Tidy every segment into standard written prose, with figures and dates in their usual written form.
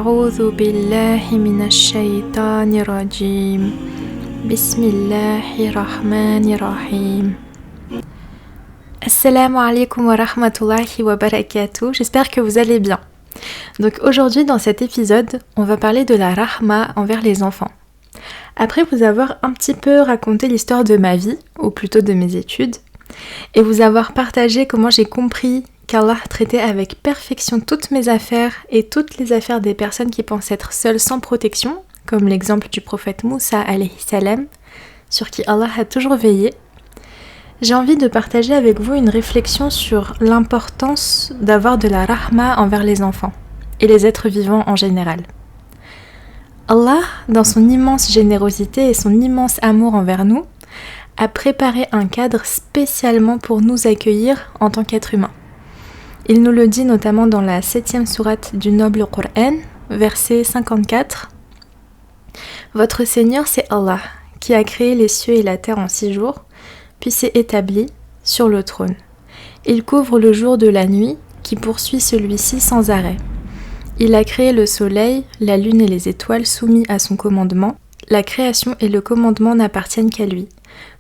أعوذ بالله من الشيطان الرجيم بسم الله الرحمن الرحيم. Assalamu alaikum wa rahmatullahi wa barakatuh. J'espère que vous allez bien. Donc aujourd'hui dans cet épisode, on va parler de la rahma envers les enfants. Après vous avoir un petit peu raconté l'histoire de ma vie, ou plutôt de mes études, et vous avoir partagé comment j'ai compris qu'Allah traitait avec perfection toutes mes affaires et toutes les affaires des personnes qui pensent être seules sans protection, comme l'exemple du prophète Moussa alayhi salam, sur qui Allah a toujours veillé, j'ai envie de partager avec vous une réflexion sur l'importance d'avoir de la rahma envers les enfants et les êtres vivants en général. Allah, dans son immense générosité et son immense amour envers nous, a préparé un cadre spécialement pour nous accueillir en tant qu'êtres humains. Il nous le dit notamment dans la 7e sourate du noble Coran, verset 54. « Votre Seigneur, c'est Allah, qui a créé les cieux et la terre en 6 jours, puis s'est établi sur le trône. Il couvre le jour de la nuit, qui poursuit celui-ci sans arrêt. Il a créé le soleil, la lune et les étoiles soumis à son commandement. La création et le commandement n'appartiennent qu'à lui.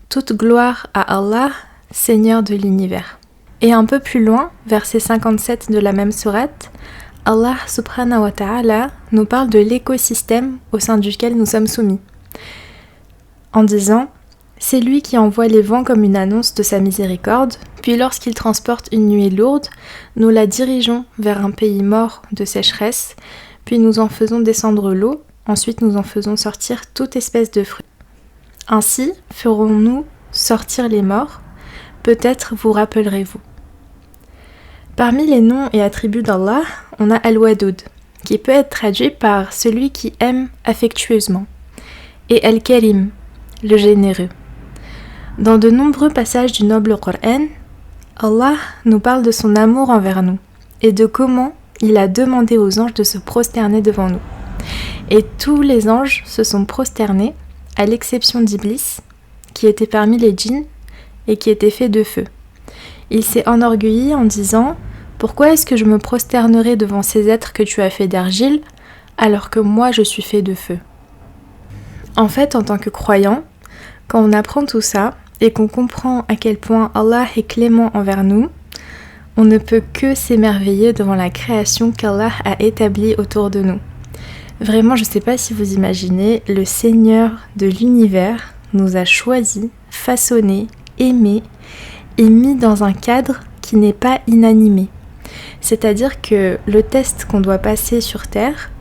Toute gloire à Allah, Seigneur de l'univers. » Et un peu plus loin, verset 57 de la même sourate, Allah subhanahu wa ta'ala nous parle de l'écosystème au sein duquel nous sommes soumis. En disant « C'est lui qui envoie les vents comme une annonce de sa miséricorde, puis lorsqu'il transporte une nuée lourde, nous la dirigeons vers un pays mort de sécheresse, puis nous en faisons descendre l'eau, ensuite nous en faisons sortir toute espèce de fruits. Ainsi ferons-nous sortir les morts, peut-être vous rappellerez-vous. » Parmi les noms et attributs d'Allah, on a Al-Wadoud, qui peut être traduit par celui qui aime affectueusement, et Al-Karim, le généreux. Dans de nombreux passages du noble Coran, Allah nous parle de son amour envers nous et de comment il a demandé aux anges de se prosterner devant nous. Et tous les anges se sont prosternés, à l'exception d'Iblis, qui était parmi les djinns et qui était fait de feu. Il s'est enorgueilli en disant « Pourquoi est-ce que je me prosternerai devant ces êtres que tu as fait d'argile, alors que moi je suis fait de feu ?» En fait, en tant que croyant, quand on apprend tout ça et qu'on comprend à quel point Allah est clément envers nous, on ne peut que s'émerveiller devant la création qu'Allah a établie autour de nous. Vraiment, je ne sais pas si vous imaginez, le Seigneur de l'univers nous a choisis, façonnés, aimés et mis dans un cadre qui n'est pas inanimé. C'est-à-dire que le test qu'on doit passer sur Terre,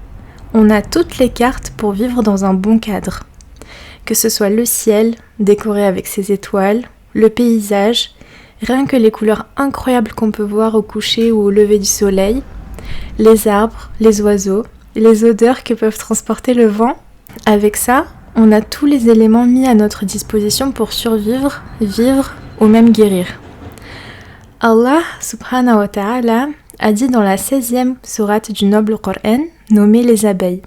on a toutes les cartes pour vivre dans un bon cadre. Que ce soit le ciel, décoré avec ses étoiles, le paysage, rien que les couleurs incroyables qu'on peut voir au coucher ou au lever du soleil, les arbres, les oiseaux, les odeurs que peuvent transporter le vent. Avec ça, on a tous les éléments mis à notre disposition pour survivre, vivre ou même guérir. Allah subhanahu wa ta'ala a dit dans la 16e sourate du noble Coran, nommée les abeilles,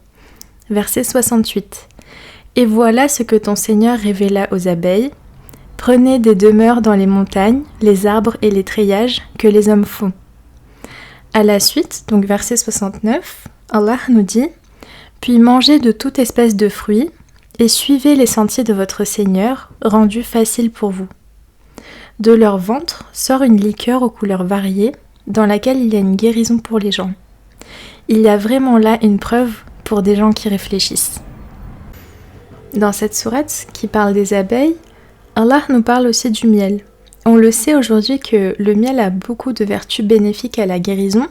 verset 68. « Et voilà ce que ton Seigneur révéla aux abeilles. Prenez des demeures dans les montagnes, les arbres et les treillages que les hommes font. » À la suite, donc verset 69, Allah nous dit « Puis mangez de toute espèce de fruits et suivez les sentiers de votre Seigneur, rendus faciles pour vous. De leur ventre sort une liqueur aux couleurs variées, dans laquelle il y a une guérison pour les gens. Il y a vraiment là une preuve pour des gens qui réfléchissent. » Dans cette sourate qui parle des abeilles, Allah nous parle aussi du miel. On le sait aujourd'hui que le miel a beaucoup de vertus bénéfiques à la guérison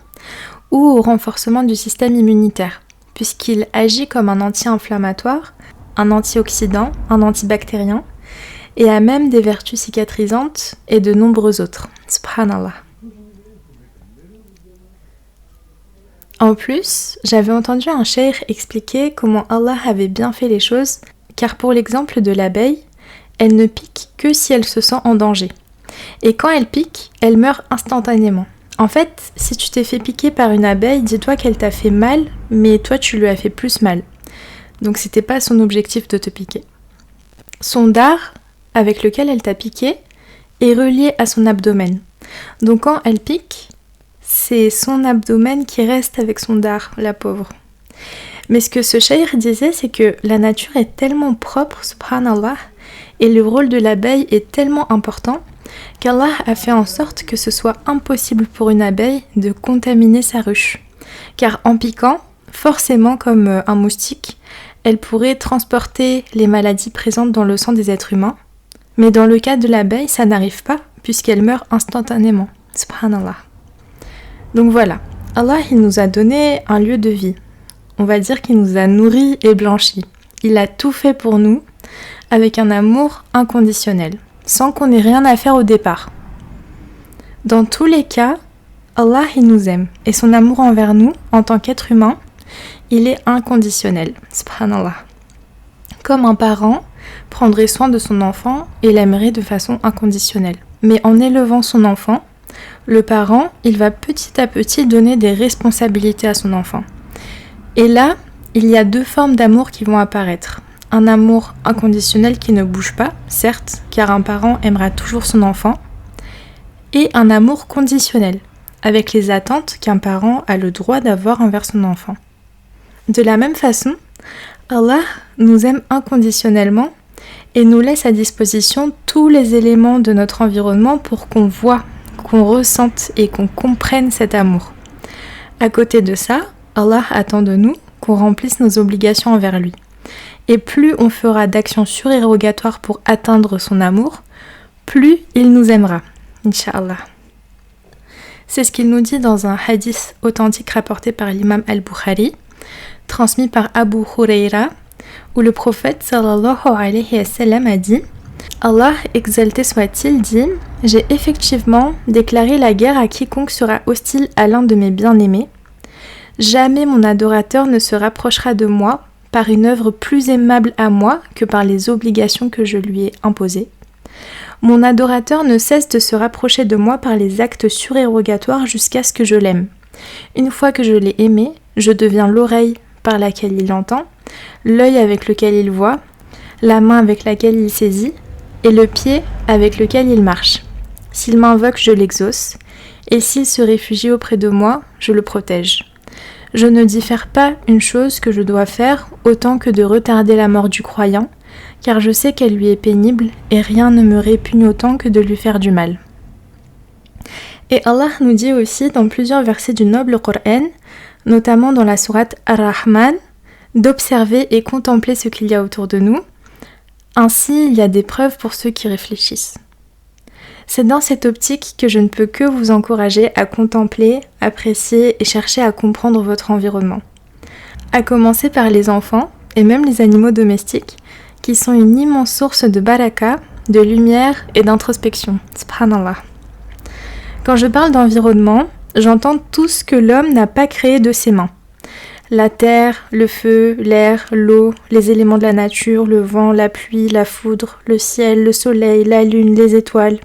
ou au renforcement du système immunitaire, puisqu'il agit comme un anti-inflammatoire, un antioxydant, un antibactérien, et a même des vertus cicatrisantes et de nombreux autres. Subhanallah. En plus, j'avais entendu un cheikh expliquer comment Allah avait bien fait les choses, car pour l'exemple de l'abeille, elle ne pique que si elle se sent en danger. Et quand elle pique, elle meurt instantanément. En fait, si tu t'es fait piquer par une abeille, dis-toi qu'elle t'a fait mal, mais toi tu lui as fait plus mal. Donc c'était pas son objectif de te piquer. Son dard, avec lequel elle t'a piqué, est relié à son abdomen. Donc quand elle pique, c'est son abdomen qui reste avec son dard, la pauvre. Mais ce que ce shaykh disait, c'est que la nature est tellement propre, subhanallah, et le rôle de l'abeille est tellement important qu'Allah a fait en sorte que ce soit impossible pour une abeille de contaminer sa ruche. Car en piquant, forcément comme un moustique, elle pourrait transporter les maladies présentes dans le sang des êtres humains. Mais dans le cas de l'abeille, ça n'arrive pas, puisqu'elle meurt instantanément. Subhanallah. Donc voilà, Allah il nous a donné un lieu de vie. On va dire qu'il nous a nourris et blanchis. Il a tout fait pour nous, avec un amour inconditionnel, sans qu'on ait rien à faire au départ. Dans tous les cas, Allah il nous aime, et son amour envers nous, en tant qu'être humain, il est inconditionnel. Subhanallah. Comme un parent prendrait soin de son enfant et l'aimerait de façon inconditionnelle. Mais en élevant son enfant, le parent, il va petit à petit donner des responsabilités à son enfant. Et là, il y a deux formes d'amour qui vont apparaître. Un amour inconditionnel qui ne bouge pas, certes, car un parent aimera toujours son enfant, et un amour conditionnel, avec les attentes qu'un parent a le droit d'avoir envers son enfant. De la même façon, Allah nous aime inconditionnellement et nous laisse à disposition tous les éléments de notre environnement pour qu'on voit, qu'on ressente et qu'on comprenne cet amour. À côté de ça, Allah attend de nous qu'on remplisse nos obligations envers lui. Et plus on fera d'actions surérogatoires pour atteindre son amour, plus il nous aimera, Inch'Allah. C'est ce qu'il nous dit dans un hadith authentique rapporté par l'imam al-Bukhari, transmis par Abu Huraira, où le prophète sallallahu alayhi wa sallam a dit « Allah, exalté soit-il, dit « J'ai effectivement déclaré la guerre à quiconque sera hostile à l'un de mes bien-aimés. Jamais mon adorateur ne se rapprochera de moi par une œuvre plus aimable à moi que par les obligations que je lui ai imposées. Mon adorateur ne cesse de se rapprocher de moi par les actes surérogatoires jusqu'à ce que je l'aime. Une fois que je l'ai aimé, je deviens l'oreille par laquelle il entend, l'œil avec lequel il voit, la main avec laquelle il saisit, et le pied avec lequel il marche. S'il m'invoque, je l'exauce, et s'il se réfugie auprès de moi, je le protège. Je ne diffère pas une chose que je dois faire autant que de retarder la mort du croyant, car je sais qu'elle lui est pénible, et rien ne me répugne autant que de lui faire du mal. » Et Allah nous dit aussi dans plusieurs versets du noble Coran, notamment dans la sourate Ar-Rahman, d'observer et contempler ce qu'il y a autour de nous. Ainsi, il y a des preuves pour ceux qui réfléchissent. C'est dans cette optique que je ne peux que vous encourager à contempler, apprécier et chercher à comprendre votre environnement. À commencer par les enfants et même les animaux domestiques, qui sont une immense source de baraka, de lumière et d'introspection. Subhanallah. Quand je parle d'environnement, j'entends tout ce que l'homme n'a pas créé de ses mains. La terre, le feu, l'air, l'eau, les éléments de la nature, le vent, la pluie, la foudre, le ciel, le soleil, la lune, les étoiles.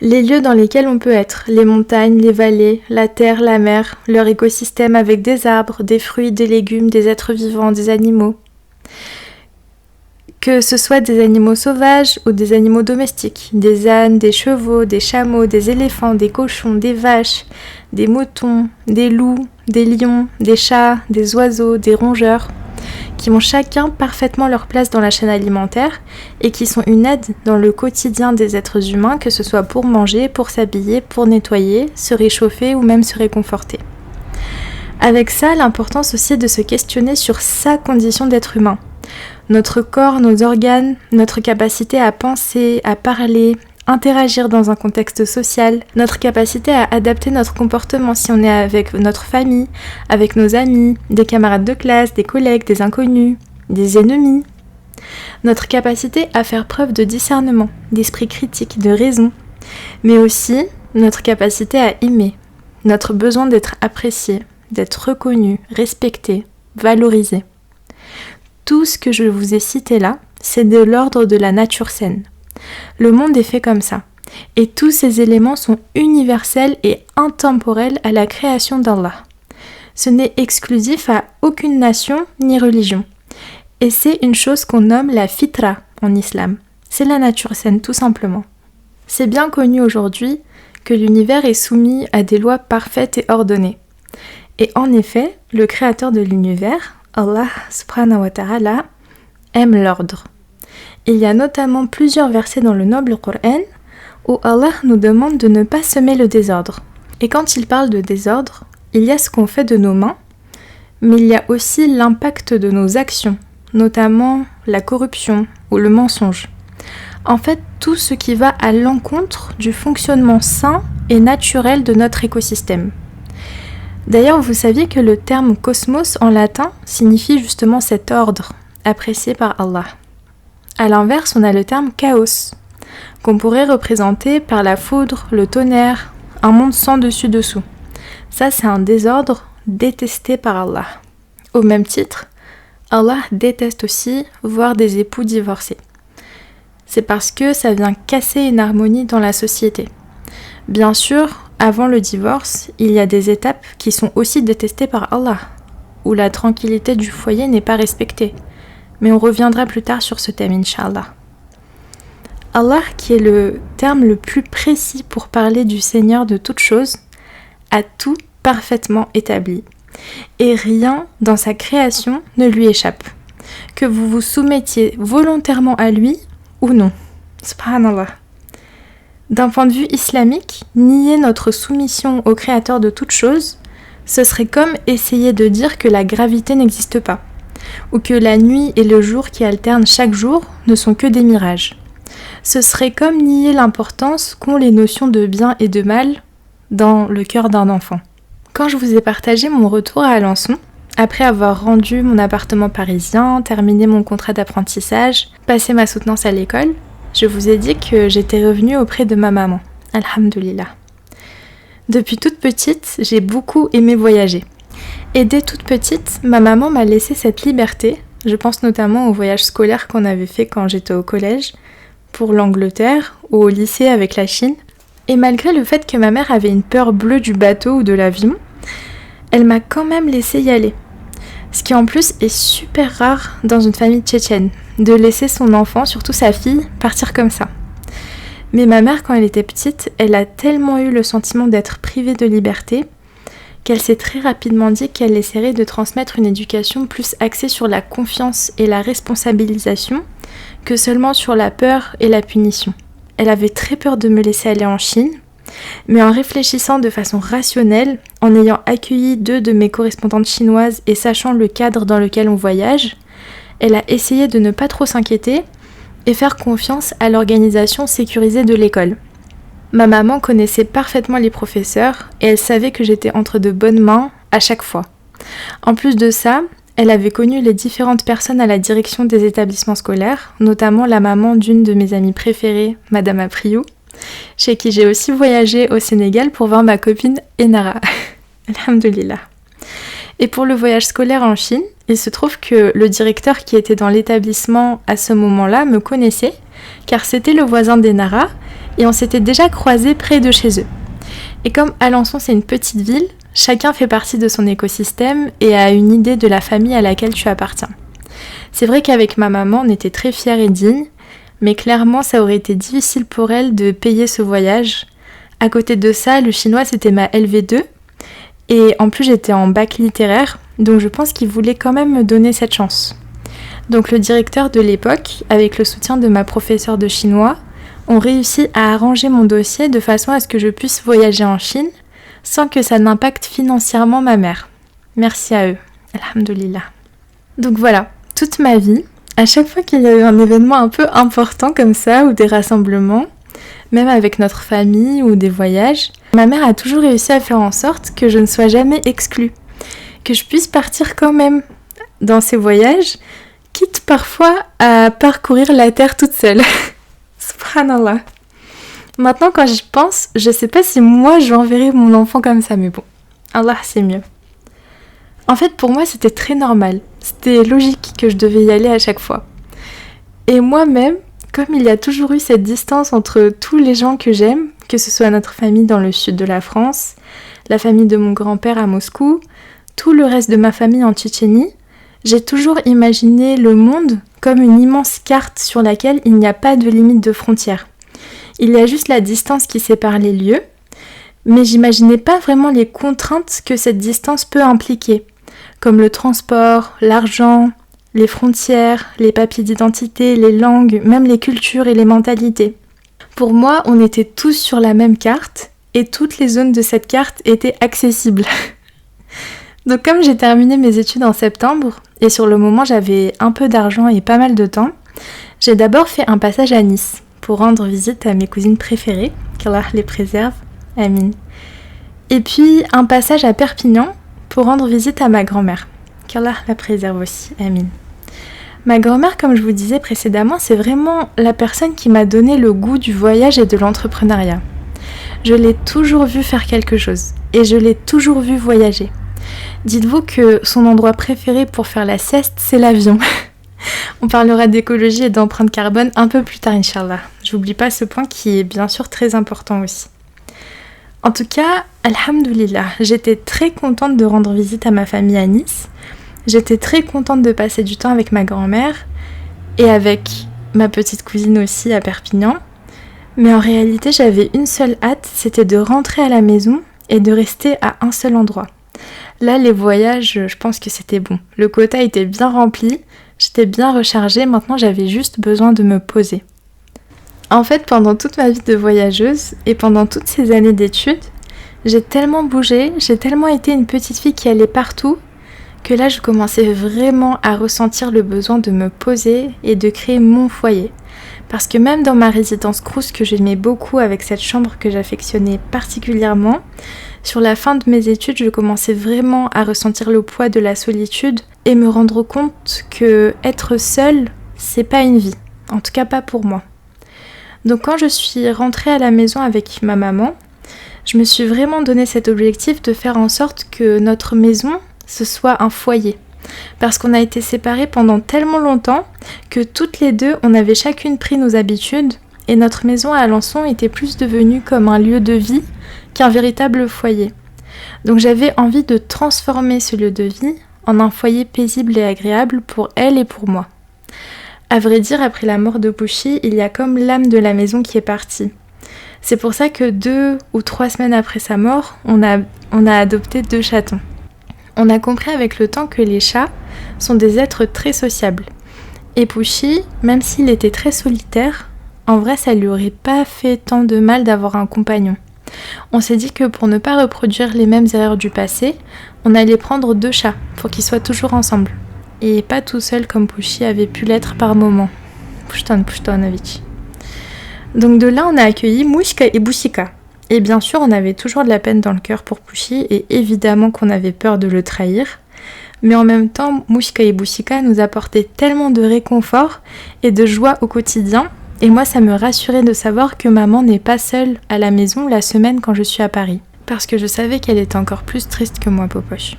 Les lieux dans lesquels on peut être, les montagnes, les vallées, la terre, la mer, leur écosystème avec des arbres, des fruits, des légumes, des êtres vivants, des animaux. Que ce soit des animaux sauvages ou des animaux domestiques, des ânes, des chevaux, des chameaux, des éléphants, des cochons, des vaches, des moutons, des loups, des lions, des chats, des oiseaux, des rongeurs, qui ont chacun parfaitement leur place dans la chaîne alimentaire et qui sont une aide dans le quotidien des êtres humains, que ce soit pour manger, pour s'habiller, pour nettoyer, se réchauffer ou même se réconforter. Avec ça, l'importance aussi de se questionner sur sa condition d'être humain. Notre corps, nos organes, notre capacité à penser, à parler, interagir dans un contexte social, notre capacité à adapter notre comportement si on est avec notre famille, avec nos amis, des camarades de classe, des collègues, des inconnus, des ennemis. Notre capacité à faire preuve de discernement, d'esprit critique, de raison, mais aussi notre capacité à aimer, notre besoin d'être apprécié, d'être reconnu, respecté, valorisé. Tout ce que je vous ai cité là, c'est de l'ordre de la nature saine. Le monde est fait comme ça, et tous ces éléments sont universels et intemporels à la création d'Allah. Ce n'est exclusif à aucune nation ni religion, et c'est une chose qu'on nomme la fitra en islam. C'est la nature saine tout simplement. C'est bien connu aujourd'hui que l'univers est soumis à des lois parfaites et ordonnées. Et en effet, le créateur de l'univers, Allah subhanahu wa ta'ala, aime l'ordre. Il y a notamment plusieurs versets dans le noble Coran où Allah nous demande de ne pas semer le désordre. Et quand il parle de désordre, il y a ce qu'on fait de nos mains, mais il y a aussi l'impact de nos actions, notamment la corruption ou le mensonge. En fait, tout ce qui va à l'encontre du fonctionnement sain et naturel de notre écosystème. D'ailleurs, vous saviez que le terme cosmos en latin signifie justement cet ordre, apprécié par Allah. À l'inverse, on a le terme chaos, qu'on pourrait représenter par la foudre, le tonnerre, un monde sans dessus-dessous. Ça, c'est un désordre détesté par Allah. Au même titre, Allah déteste aussi voir des époux divorcés. C'est parce que ça vient casser une harmonie dans la société. Bien sûr, avant le divorce, il y a des étapes qui sont aussi détestées par Allah, où la tranquillité du foyer n'est pas respectée. Mais on reviendra plus tard sur ce thème, Inch'Allah. Allah, qui est le terme le plus précis pour parler du Seigneur de toutes choses, a tout parfaitement établi. Et rien dans sa création ne lui échappe. Que vous vous soumettiez volontairement à lui ou non. Subhanallah. D'un point de vue islamique, nier notre soumission au Créateur de toutes choses, ce serait comme essayer de dire que la gravité n'existe pas, ou que la nuit et le jour qui alternent chaque jour ne sont que des mirages. Ce serait comme nier l'importance qu'ont les notions de bien et de mal dans le cœur d'un enfant. Quand je vous ai partagé mon retour à Alençon, après avoir rendu mon appartement parisien, terminé mon contrat d'apprentissage, passé ma soutenance à l'école, je vous ai dit que j'étais revenue auprès de ma maman. Alhamdulillah. Depuis toute petite, j'ai beaucoup aimé voyager. Et dès toute petite, ma maman m'a laissé cette liberté. Je pense notamment au voyage scolaire qu'on avait fait quand j'étais au collège, pour l'Angleterre ou au lycée avec la Chine. Et malgré le fait que ma mère avait une peur bleue du bateau ou de l'avion, elle m'a quand même laissé y aller. Ce qui en plus est super rare dans une famille tchétchène, de laisser son enfant, surtout sa fille, partir comme ça. Mais ma mère, quand elle était petite, elle a tellement eu le sentiment d'être privée de liberté qu'elle s'est très rapidement dit qu'elle essaierait de transmettre une éducation plus axée sur la confiance et la responsabilisation que seulement sur la peur et la punition. Elle avait très peur de me laisser aller en Chine, mais en réfléchissant de façon rationnelle, en ayant accueilli 2 de mes correspondantes chinoises et sachant le cadre dans lequel on voyage, elle a essayé de ne pas trop s'inquiéter et faire confiance à l'organisation sécurisée de l'école. Ma maman connaissait parfaitement les professeurs et elle savait que j'étais entre de bonnes mains à chaque fois. En plus de ça, elle avait connu les différentes personnes à la direction des établissements scolaires, notamment la maman d'une de mes amies préférées, Madame Apriou, chez qui j'ai aussi voyagé au Sénégal pour voir ma copine Enara. Alhamdulillah. Et pour le voyage scolaire en Chine, il se trouve que le directeur qui était dans l'établissement à ce moment-là me connaissait, car c'était le voisin d'Enara, et on s'était déjà croisés près de chez eux. Et comme Alençon c'est une petite ville, chacun fait partie de son écosystème et a une idée de la famille à laquelle tu appartiens. C'est vrai qu'avec ma maman, on était très fiers et dignes, mais clairement ça aurait été difficile pour elle de payer ce voyage. À côté de ça, le chinois c'était ma LV2, et en plus j'étais en bac littéraire, donc je pense qu'il voulait quand même me donner cette chance. Donc le directeur de l'époque, avec le soutien de ma professeure de chinois, ont réussi à arranger mon dossier de façon à ce que je puisse voyager en Chine sans que ça n'impacte financièrement ma mère. Merci à eux. Alhamdulillah. Donc voilà, toute ma vie, à chaque fois qu'il y a eu un événement un peu important comme ça, ou des rassemblements, même avec notre famille ou des voyages, ma mère a toujours réussi à faire en sorte que je ne sois jamais exclue, que je puisse partir quand même dans ces voyages, quitte parfois à parcourir la terre toute seule. Subhanallah. Maintenant, quand j'y pense, je sais pas si moi j'enverrais mon enfant comme ça, mais bon, Allah c'est mieux. En fait, pour moi, c'était très normal. C'était logique que je devais y aller à chaque fois. Et moi-même, comme il y a toujours eu cette distance entre tous les gens que j'aime, que ce soit notre famille dans le sud de la France, la famille de mon grand-père à Moscou, tout le reste de ma famille en Tchétchénie, j'ai toujours imaginé le monde comme une immense carte sur laquelle il n'y a pas de limite de frontières. Il y a juste la distance qui sépare les lieux, mais j'imaginais pas vraiment les contraintes que cette distance peut impliquer. comme le transport, l'argent, les frontières, les papiers d'identité, les langues, même les cultures et les mentalités. Pour moi, on était tous sur la même carte et toutes les zones de cette carte étaient accessibles. Donc comme j'ai terminé mes études en septembre, et sur le moment j'avais un peu d'argent et pas mal de temps, j'ai d'abord fait un passage à Nice pour rendre visite à mes cousines préférées, qu'Allah les préserve, Amin. Et puis un passage à Perpignan pour rendre visite à ma grand-mère, qu'Allah la préserve aussi, Amin. Ma grand-mère, comme je vous disais précédemment, c'est vraiment la personne qui m'a donné le goût du voyage et de l'entrepreneuriat. Je l'ai toujours vue faire quelque chose, et je l'ai toujours vue voyager. Dites-vous que son endroit préféré pour faire la sieste, c'est l'avion. On parlera d'écologie et d'empreinte carbone un peu plus tard, Inch'Allah. J'oublie pas ce point qui est bien sûr très important aussi. En tout cas, alhamdoulilah, j'étais très contente de rendre visite à ma famille à Nice. J'étais très contente de passer du temps avec ma grand-mère et avec ma petite cousine aussi à Perpignan. Mais en réalité, j'avais une seule hâte, c'était de rentrer à la maison et de rester à un seul endroit. Là, les voyages, je pense que c'était bon. Le quota était bien rempli, j'étais bien rechargée, maintenant j'avais juste besoin de me poser. En fait, pendant toute ma vie de voyageuse et pendant toutes ces années d'études, j'ai tellement bougé, j'ai tellement été une petite fille qui allait partout, que là je commençais vraiment à ressentir le besoin de me poser et de créer mon foyer. Parce que même dans ma résidence Crous que j'aimais beaucoup avec cette chambre que j'affectionnais particulièrement, sur la fin de mes études, je commençais vraiment à ressentir le poids de la solitude et me rendre compte que être seule, c'est pas une vie. En tout cas pas pour moi. Donc quand je suis rentrée à la maison avec ma maman, je me suis vraiment donné cet objectif de faire en sorte que notre maison, ce soit un foyer. Parce qu'on a été séparés pendant tellement longtemps que toutes les deux, on avait chacune pris nos habitudes et notre maison à Alençon était plus devenue comme un lieu de vie qu'un véritable foyer. Donc j'avais envie de transformer ce lieu de vie en un foyer paisible et agréable pour elle et pour moi. À vrai dire, après la mort de Pouchy, il y a comme l'âme de la maison qui est partie. C'est pour ça que 2 ou 3 semaines après sa mort, on a adopté 2 chatons. On a compris avec le temps que les chats sont des êtres très sociables. Et Pouchy, même s'il était très solitaire, en vrai ça lui aurait pas fait tant de mal d'avoir un compagnon. On s'est dit que pour ne pas reproduire les mêmes erreurs du passé, on allait prendre 2 chats pour qu'ils soient toujours ensemble. Et pas tout seul comme Pouchy avait pu l'être par moments. Pushtonovich. Donc de là on a accueilli Mouchka et Bouchika. Et bien sûr on avait toujours de la peine dans le cœur pour Pouchy et évidemment qu'on avait peur de le trahir. Mais en même temps, Mouchka et Bouchika nous apportaient tellement de réconfort et de joie au quotidien. Et moi, ça me rassurait de savoir que maman n'est pas seule à la maison la semaine quand je suis à Paris. Parce que je savais qu'elle était encore plus triste que moi, Popoche.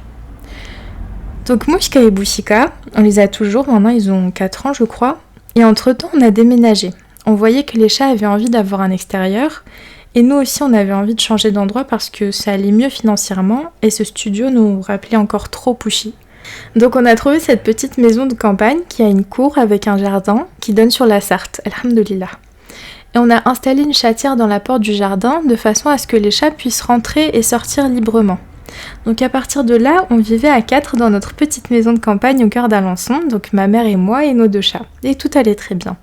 Donc Mouchka et Bouchika, on les a toujours, maintenant ils ont 4 ans je crois. Et entre-temps, on a déménagé. On voyait que les chats avaient envie d'avoir un extérieur. Et nous aussi, on avait envie de changer d'endroit parce que ça allait mieux financièrement. Et ce studio nous rappelait encore trop Pouchy. Donc on a trouvé cette petite maison de campagne qui a une cour avec un jardin qui donne sur la Sarthe, alhamdoulilah. Et on a installé une chatière dans la porte du jardin de façon à ce que les chats puissent rentrer et sortir librement. Donc à partir de là, on vivait à 4 dans notre petite maison de campagne au cœur d'Alençon, donc ma mère et moi et nos 2 chats. Et tout allait très bien.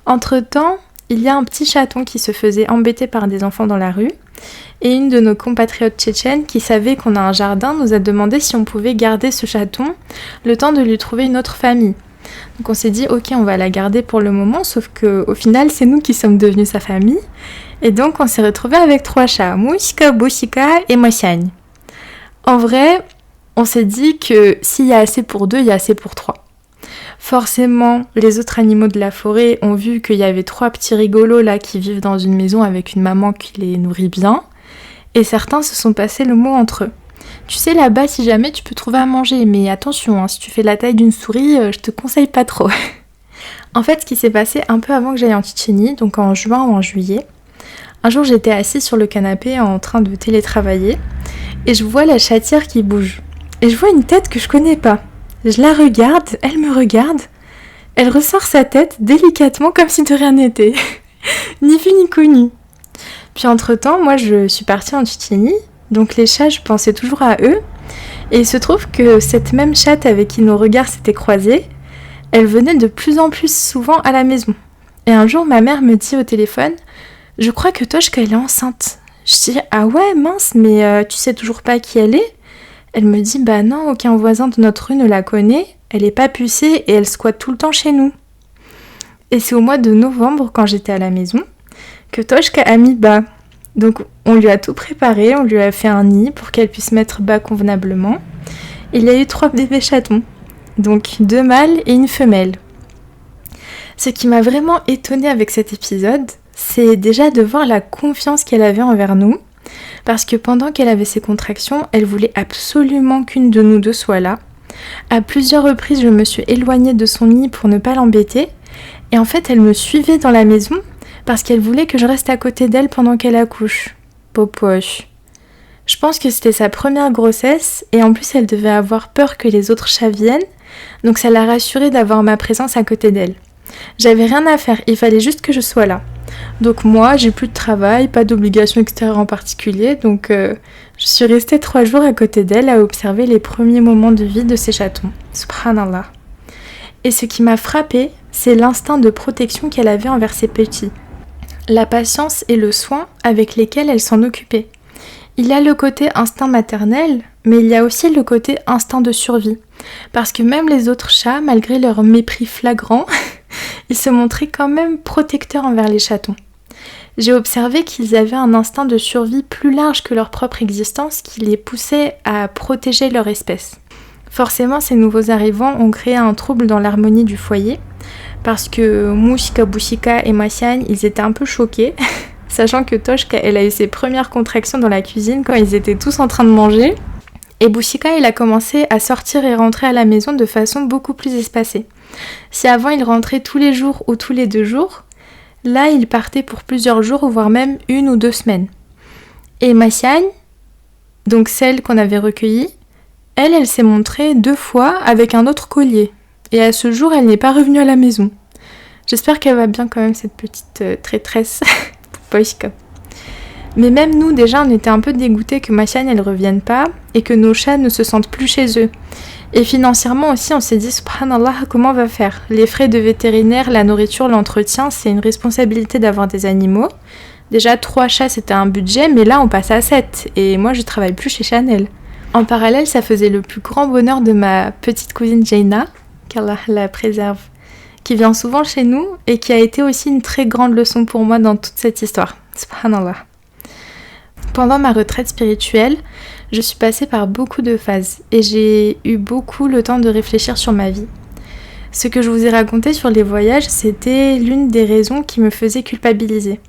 Entre-temps, il y a un petit chaton qui se faisait embêter par des enfants dans la rue. Et une de nos compatriotes tchétchènes qui savait qu'on a un jardin nous a demandé si on pouvait garder ce chaton le temps de lui trouver une autre famille. Donc on s'est dit ok on va la garder pour le moment sauf qu'au final c'est nous qui sommes devenus sa famille et donc on s'est retrouvés avec 3 chats, Mouchka, Bouchika et Mochagne. En vrai on s'est dit que s'il y a assez pour 2, il y a assez pour 3. Forcément, les autres animaux de la forêt ont vu qu'il y avait 3 petits rigolos là qui vivent dans une maison avec une maman qui les nourrit bien. Et certains se sont passés le mot entre eux. Tu sais, là-bas, si jamais, tu peux trouver à manger. Mais attention, hein, si tu fais la taille d'une souris, je te conseille pas trop. En fait, ce qui s'est passé un peu avant que j'aille en Tchétchénie, donc en juin ou en juillet, un jour, j'étais assise sur le canapé en train de télétravailler. Et je vois la chatière qui bouge. Et je vois une tête que je connais pas. Je la regarde, elle me regarde. Elle ressort sa tête délicatement comme si de rien n'était. Ni vu ni connu. Puis entre-temps, moi je suis partie en Tchétchénie, donc les chats je pensais toujours à eux, Et il se trouve que cette même chatte avec qui nos regards s'étaient croisés, elle venait de plus en plus souvent à la maison. Et un jour, ma mère me dit au téléphone « Je crois que Toshka, elle est enceinte. » Je dis « Ah ouais, mince, mais tu sais toujours pas qui elle est ?» Elle me dit « Bah non, aucun voisin de notre rue ne la connaît. Elle est pas pucée et elle squatte tout le temps chez nous. » Et c'est au mois de novembre, quand j'étais à la maison, que Toshka a mis bas. Donc on lui a tout préparé, on lui a fait un nid pour qu'elle puisse mettre bas convenablement. Il y a eu 3 bébés chatons, donc 2 mâles et une femelle. Ce qui m'a vraiment étonnée avec cet épisode, c'est déjà de voir la confiance qu'elle avait envers nous, parce que pendant qu'elle avait ses contractions, elle voulait absolument qu'une de nous deux soit là. À plusieurs reprises, je me suis éloignée de son nid pour ne pas l'embêter, et en fait, elle me suivait dans la maison, parce qu'elle voulait que je reste à côté d'elle pendant qu'elle accouche. Popoche. Je pense que c'était sa première grossesse, et en plus elle devait avoir peur que les autres chats viennent, donc ça l'a rassurée d'avoir ma présence à côté d'elle. J'avais rien à faire, il fallait juste que je sois là. Donc moi, j'ai plus de travail, pas d'obligation extérieure en particulier, donc je suis restée 3 jours à côté d'elle à observer les premiers moments de vie de ces chatons. Subhanallah. Et ce qui m'a frappée, c'est l'instinct de protection qu'elle avait envers ses petits. La patience et le soin avec lesquels elle s'en occupait. Il y a le côté instinct maternel, mais il y a aussi le côté instinct de survie. Parce que même les autres chats, malgré leur mépris flagrant, ils se montraient quand même protecteurs envers les chatons. J'ai observé qu'ils avaient un instinct de survie plus large que leur propre existence qui les poussait à protéger leur espèce. Forcément, ces nouveaux arrivants ont créé un trouble dans l'harmonie du foyer, parce que Mouchika, Bouchika et Massiane, ils étaient un peu choqués, sachant que Toshka, elle a eu ses premières contractions dans la cuisine quand ils étaient tous en train de manger, et Bouchika, il a commencé à sortir et rentrer à la maison de façon beaucoup plus espacée. Si avant il rentrait tous les jours ou tous les 2 jours, là il partait pour plusieurs jours, voire même 1 ou 2 semaines. Et Massiane, donc celle qu'on avait recueillie, elle s'est montrée 2 fois avec un autre collier. Et à ce jour, elle n'est pas revenue à la maison. J'espère qu'elle va bien quand même, cette petite traîtresse. Poishka. Mais même nous, déjà, on était un peu dégoûtés que Massiane, elle revienne pas et que nos chats ne se sentent plus chez eux. Et financièrement aussi, on s'est dit, subhanallah, comment on va faire ? Les frais de vétérinaire, la nourriture, l'entretien, c'est une responsabilité d'avoir des animaux. Déjà, 3 chats, c'était un budget, mais là, on passe à 7. Et moi, je travaille plus chez Chanel. En parallèle, ça faisait le plus grand bonheur de ma petite cousine Jaina, qu'Allah la préserve, qui vient souvent chez nous et qui a été aussi une très grande leçon pour moi dans toute cette histoire. Subhanallah. Pendant ma retraite spirituelle, je suis passée par beaucoup de phases et j'ai eu beaucoup le temps de réfléchir sur ma vie. Ce que je vous ai raconté sur les voyages, c'était l'une des raisons qui me faisait culpabiliser.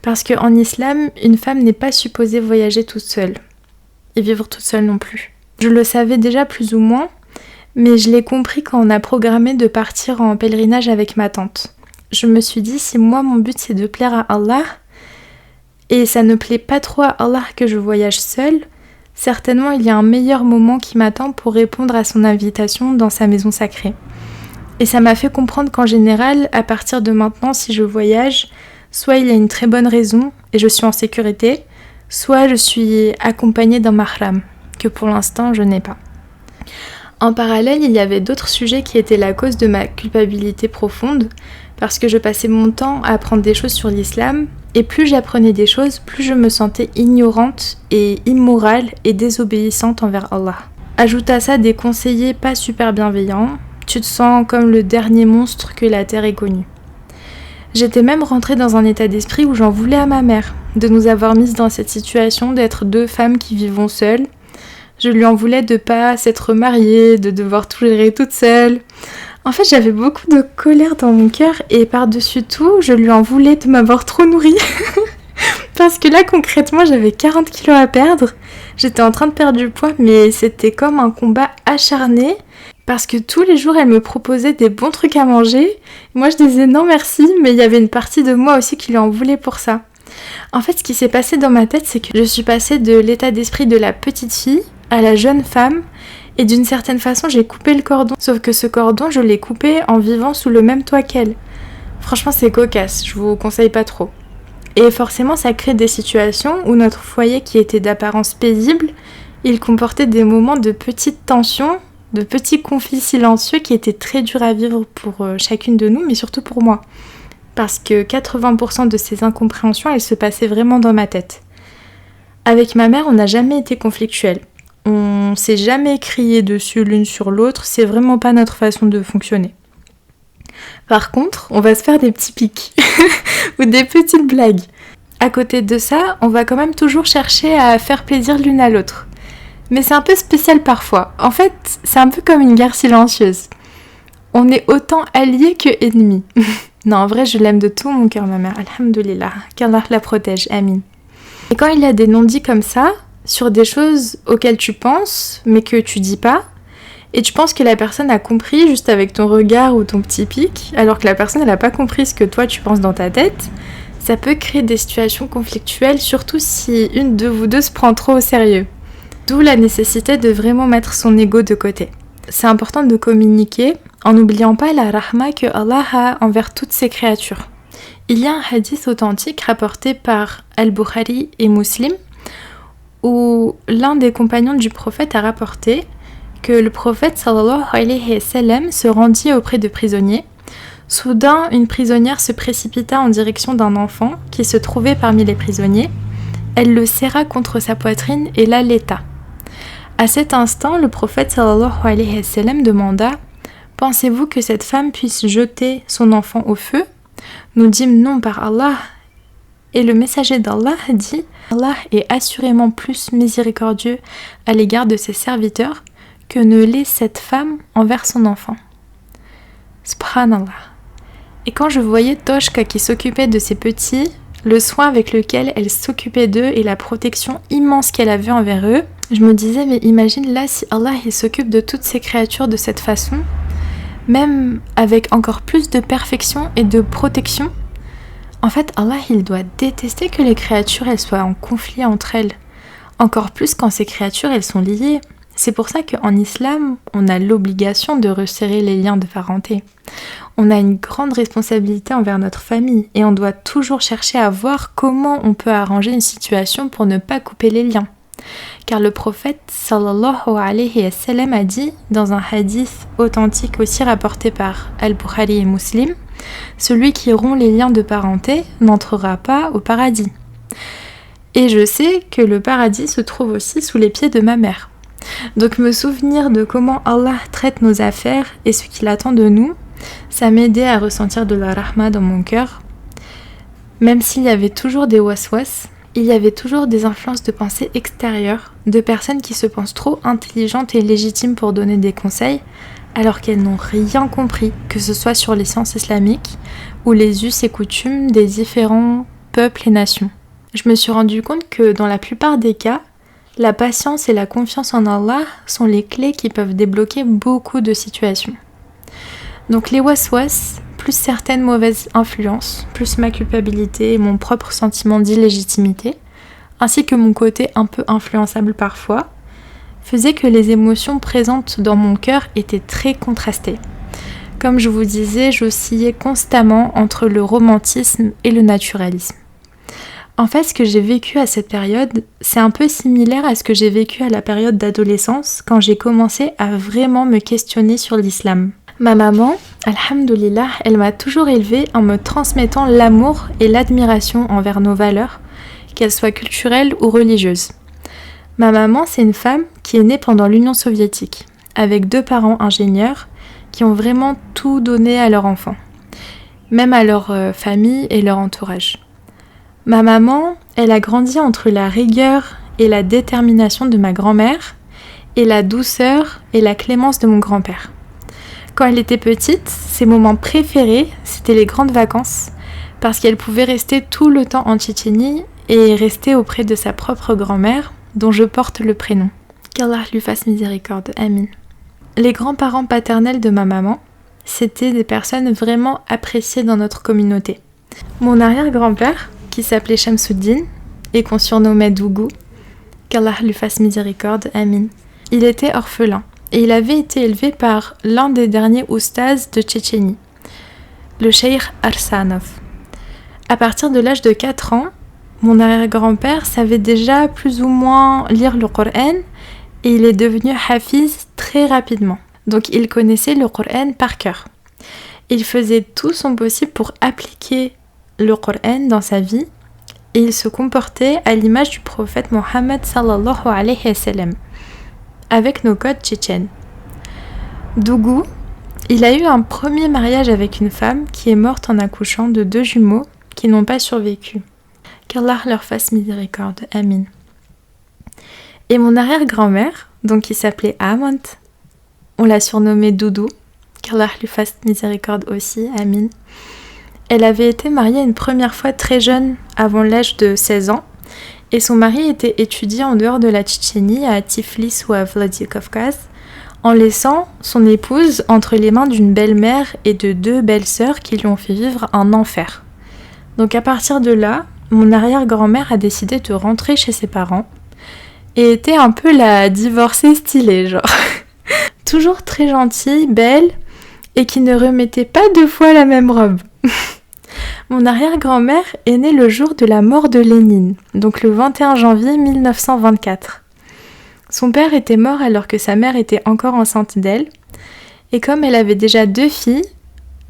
Parce qu'en islam, une femme n'est pas supposée voyager toute seule. Et vivre toute seule non plus. Je le savais déjà plus ou moins, mais je l'ai compris quand on a programmé de partir en pèlerinage avec ma tante. Je me suis dit, si moi mon but c'est de plaire à Allah, et ça ne plaît pas trop à Allah que je voyage seule, certainement il y a un meilleur moment qui m'attend pour répondre à son invitation dans sa maison sacrée. Et ça m'a fait comprendre qu'en général, à partir de maintenant, si je voyage, soit il y a une très bonne raison et je suis en sécurité, soit je suis accompagnée d'un mahram, que pour l'instant je n'ai pas. En parallèle, il y avait d'autres sujets qui étaient la cause de ma culpabilité profonde, parce que je passais mon temps à apprendre des choses sur l'islam, et plus j'apprenais des choses, plus je me sentais ignorante et immorale et désobéissante envers Allah. Ajoute à ça des conseillers pas super bienveillants, tu te sens comme le dernier monstre que la terre ait connu. J'étais même rentrée dans un état d'esprit où j'en voulais à ma mère, de nous avoir mises dans cette situation d'être 2 femmes qui vivons seules. Je lui en voulais de pas s'être mariée, de devoir tout gérer toute seule. En fait, j'avais beaucoup de colère dans mon cœur et par-dessus tout, je lui en voulais de m'avoir trop nourrie. Parce que là, concrètement, j'avais 40 kilos à perdre. J'étais en train de perdre du poids, mais c'était comme un combat acharné. Parce que tous les jours, elle me proposait des bons trucs à manger. Moi, je disais non merci, mais il y avait une partie de moi aussi qui lui en voulait pour ça. En fait, ce qui s'est passé dans ma tête, c'est que je suis passée de l'état d'esprit de la petite fille à la jeune femme, et d'une certaine façon, j'ai coupé le cordon. Sauf que ce cordon, je l'ai coupé en vivant sous le même toit qu'elle. Franchement, c'est cocasse, je vous conseille pas trop. Et forcément, ça crée des situations où notre foyer, qui était d'apparence paisible, Il comportait des moments de petite tension, de petits conflits silencieux qui étaient très durs à vivre pour chacune de nous, mais surtout pour moi. Parce que 80% de ces incompréhensions, elles se passaient vraiment dans ma tête. Avec ma mère, on n'a jamais été conflictuels. On s'est jamais crié dessus l'une sur l'autre, c'est vraiment pas notre façon de fonctionner. Par contre, on va se faire des petits pics ou des petites blagues. À côté de ça, on va quand même toujours chercher à faire plaisir l'une à l'autre. Mais c'est un peu spécial parfois. En fait, c'est un peu comme une guerre silencieuse. On est autant alliés que ennemis. Non, en vrai, je l'aime de tout mon cœur, ma mère. Alhamdoulilah. Qu'Allah la protège. Amin. Et quand il y a des non-dits comme ça, sur des choses auxquelles tu penses, mais que tu dis pas, et tu penses que la personne a compris juste avec ton regard ou ton petit pic, alors que la personne, elle a pas compris ce que toi, tu penses dans ta tête, ça peut créer des situations conflictuelles, surtout si une de vous deux se prend trop au sérieux. D'où la nécessité de vraiment mettre son ego de côté. C'est important de communiquer en n'oubliant pas la rahma que Allah a envers toutes ses créatures. Il y a un hadith authentique rapporté par Al-Bukhari et Muslim où l'un des compagnons du prophète a rapporté que le prophète sallallahu alayhi wa sallam se rendit auprès de prisonniers. Soudain, une prisonnière se précipita en direction d'un enfant qui se trouvait parmi les prisonniers. Elle le serra contre sa poitrine et l'allaita. À cet instant, le prophète sallallahu alayhi wa sallam demanda « Pensez-vous que cette femme puisse jeter son enfant au feu ?» Nous dîmes « Non, par Allah ». Et le messager d'Allah dit « Allah est assurément plus miséricordieux à l'égard de ses serviteurs que ne l'est cette femme envers son enfant. » Subhanallah. Et quand je voyais Toshka qui s'occupait de ses petits, le soin avec lequel elle s'occupait d'eux et la protection immense qu'elle avait envers eux, je me disais, mais imagine là si Allah il s'occupe de toutes ces créatures de cette façon, même avec encore plus de perfection et de protection. En fait, Allah il doit détester que les créatures elles soient en conflit entre elles. Encore plus quand ces créatures elles sont liées. C'est pour ça qu'en islam, on a l'obligation de resserrer les liens de parenté. On a une grande responsabilité envers notre famille et on doit toujours chercher à voir comment on peut arranger une situation pour ne pas couper les liens. Car le prophète sallallahu alayhi wa sallam a dit dans un hadith authentique aussi rapporté par Al-Bukhari et Muslim, celui qui rompt les liens de parenté n'entrera pas au paradis. Et je sais que le paradis se trouve aussi sous les pieds de ma mère. Donc me souvenir de comment Allah traite nos affaires et ce qu'il attend de nous, ça m'aidait à ressentir de la rahma dans mon cœur. Même s'il y avait toujours des waswas, il y avait toujours des influences de pensée extérieures, de personnes qui se pensent trop intelligentes et légitimes pour donner des conseils, alors qu'elles n'ont rien compris, que ce soit sur les sciences islamiques ou les us et coutumes des différents peuples et nations. Je me suis rendu compte que dans la plupart des cas, la patience et la confiance en Allah sont les clés qui peuvent débloquer beaucoup de situations. Donc les waswas, plus certaines mauvaises influences, plus ma culpabilité et mon propre sentiment d'illégitimité, ainsi que mon côté un peu influençable parfois, faisaient que les émotions présentes dans mon cœur étaient très contrastées. Comme je vous disais, j'oscillais constamment entre le romantisme et le naturalisme. En fait, ce que j'ai vécu à cette période, c'est un peu similaire à ce que j'ai vécu à la période d'adolescence, quand j'ai commencé à vraiment me questionner sur l'islam. Ma maman, alhamdoulilah, elle m'a toujours élevée en me transmettant l'amour et l'admiration envers nos valeurs, qu'elles soient culturelles ou religieuses. Ma maman, c'est une femme qui est née pendant l'Union soviétique, avec 2 parents ingénieurs qui ont vraiment tout donné à leur enfant, même à leur famille et leur entourage. Ma maman, elle a grandi entre la rigueur et la détermination de ma grand-mère et la douceur et la clémence de mon grand-père. Quand elle était petite, ses moments préférés, c'était les grandes vacances, parce qu'elle pouvait rester tout le temps en Tchétchénie et rester auprès de sa propre grand-mère, dont je porte le prénom. Qu'Allah lui fasse miséricorde, amin. Les grands-parents paternels de ma maman, c'était des personnes vraiment appréciées dans notre communauté. Mon arrière-grand-père, qui s'appelait Shamsuddin et qu'on surnommait Dougou, qu'Allah lui fasse miséricorde, amin. Il était orphelin et il avait été élevé par l'un des derniers oustas de Tchétchénie, le cheikh Arsanov. À partir de l'âge de 4 ans, Mon arrière-grand-père savait déjà plus ou moins lire le Coran et il est devenu hafiz très rapidement. Donc il connaissait le Coran par cœur. Il faisait tout son possible pour appliquer le Coran dans sa vie et il se comportait à l'image du prophète Mohammed sallallahu alayhi wa sallam, avec nos codes tchétchènes. Dougou, il a eu un premier mariage avec une femme qui est morte en accouchant de 2 jumeaux qui n'ont pas survécu. Qu'Allah leur fasse miséricorde, amin. Et mon arrière-grand-mère, donc qui s'appelait Amant, on l'a surnommée Doudou, qu'Allah lui fasse miséricorde aussi, amin. Elle avait été mariée une première fois très jeune, avant l'âge de 16 ans, et son mari était étudié en dehors de la Tchétchénie, à Tiflis ou à Vladikavkaz, en laissant son épouse entre les mains d'une belle-mère et de 2 belles-sœurs qui lui ont fait vivre un enfer. Donc à partir de là, mon arrière-grand-mère a décidé de rentrer chez ses parents et était un peu la divorcée stylée, genre. Toujours très gentille, belle, et qui ne remettait pas 2 fois la même robe. Mon arrière-grand-mère est née le jour de la mort de Lénine, donc le 21 janvier 1924. Son père était mort alors que sa mère était encore enceinte d'elle, et comme elle avait déjà 2 filles,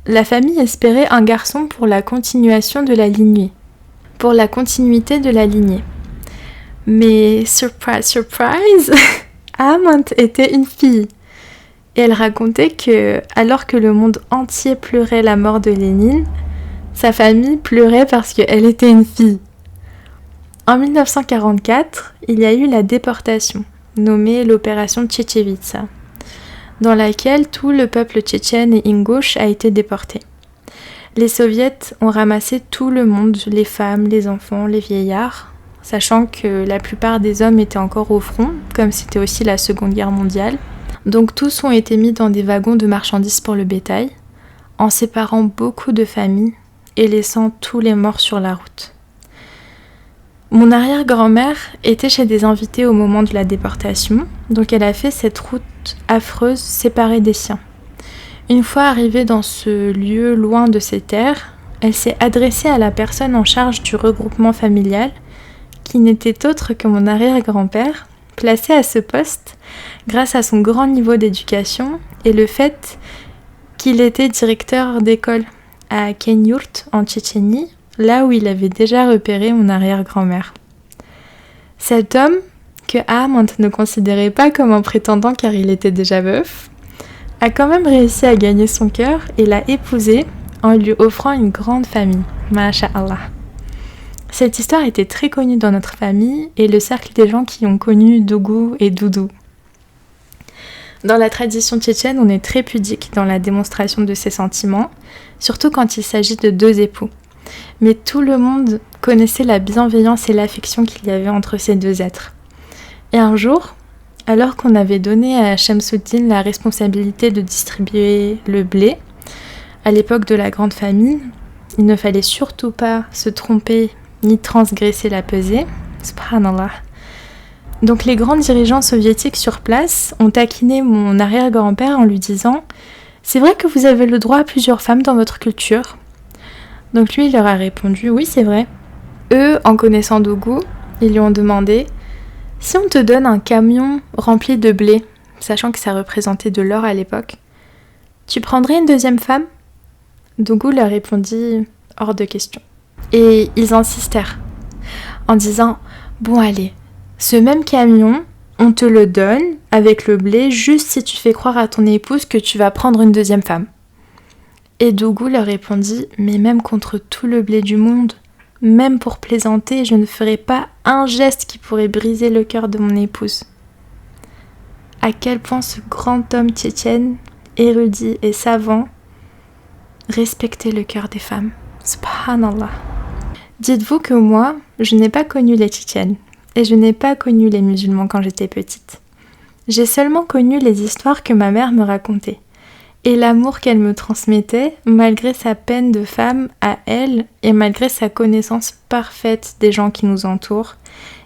la famille espérait un garçon pour la continuation de la lignée. Pour la continuité de la lignée. Mais surprise, surprise, Amant était une fille. Et elle racontait que, alors que le monde entier pleurait la mort de Lénine, sa famille pleurait parce qu'elle était une fille. En 1944, il y a eu la déportation, nommée l'opération Tchétchevitsa, dans laquelle tout le peuple tchétchène et ingouche a été déporté. Les soviets ont ramassé tout le monde, les femmes, les enfants, les vieillards, sachant que la plupart des hommes étaient encore au front, comme c'était aussi la Seconde Guerre mondiale. Donc tous ont été mis dans des wagons de marchandises pour le bétail, en séparant beaucoup de familles et laissant tous les morts sur la route. Mon arrière-grand-mère était chez des invités au moment de la déportation, donc elle a fait cette route affreuse séparée des siens. Une fois arrivée dans ce lieu loin de ses terres, elle s'est adressée à la personne en charge du regroupement familial, qui n'était autre que mon arrière-grand-père, placé à ce poste grâce à son grand niveau d'éducation et le fait qu'il était directeur d'école à Kenyurt en Tchétchénie, là où il avait déjà repéré mon arrière-grand-mère. Cet homme, que Amant ne considérait pas comme un prétendant car il était déjà veuf, a quand même réussi à gagner son cœur et l'a épousé en lui offrant une grande famille. Masha'Allah. Cette histoire était très connue dans notre famille et le cercle des gens qui ont connu Dougou et Doudou. Dans la tradition tchétchène, on est très pudique dans la démonstration de ses sentiments, surtout quand il s'agit de 2 époux. Mais tout le monde connaissait la bienveillance et l'affection qu'il y avait entre ces 2 êtres. Et un jour, alors qu'on avait donné à Shamsuddin la responsabilité de distribuer le blé, à l'époque de la grande famine, il ne fallait surtout pas se tromper ni transgresser la pesée. Subhanallah. Donc les grands dirigeants soviétiques sur place ont taquiné mon arrière-grand-père en lui disant « C'est vrai que vous avez le droit à plusieurs femmes dans votre culture ?» Donc lui, il leur a répondu « Oui, c'est vrai. » Eux, en connaissant Dougou, ils lui ont demandé « Si on te donne un camion rempli de blé, sachant que ça représentait de l'or à l'époque, tu prendrais une 2e femme ?» Dougou leur répondit « Hors de question. » Et ils insistèrent en disant « Bon allez, ce même camion, on te le donne avec le blé juste si tu fais croire à ton épouse que tu vas prendre une 2e femme. » Et Dougou leur répondit « Mais même contre tout le blé du monde, même pour plaisanter, je ne ferai pas un geste qui pourrait briser le cœur de mon épouse. » À quel point ce grand homme tchétchène, érudit et savant, respectait le cœur des femmes. Subhanallah. Dites-vous que moi, je n'ai pas connu les Tchétchènes et je n'ai pas connu les musulmans quand j'étais petite. J'ai seulement connu les histoires que ma mère me racontait et l'amour qu'elle me transmettait malgré sa peine de femme à elle et malgré sa connaissance parfaite des gens qui nous entourent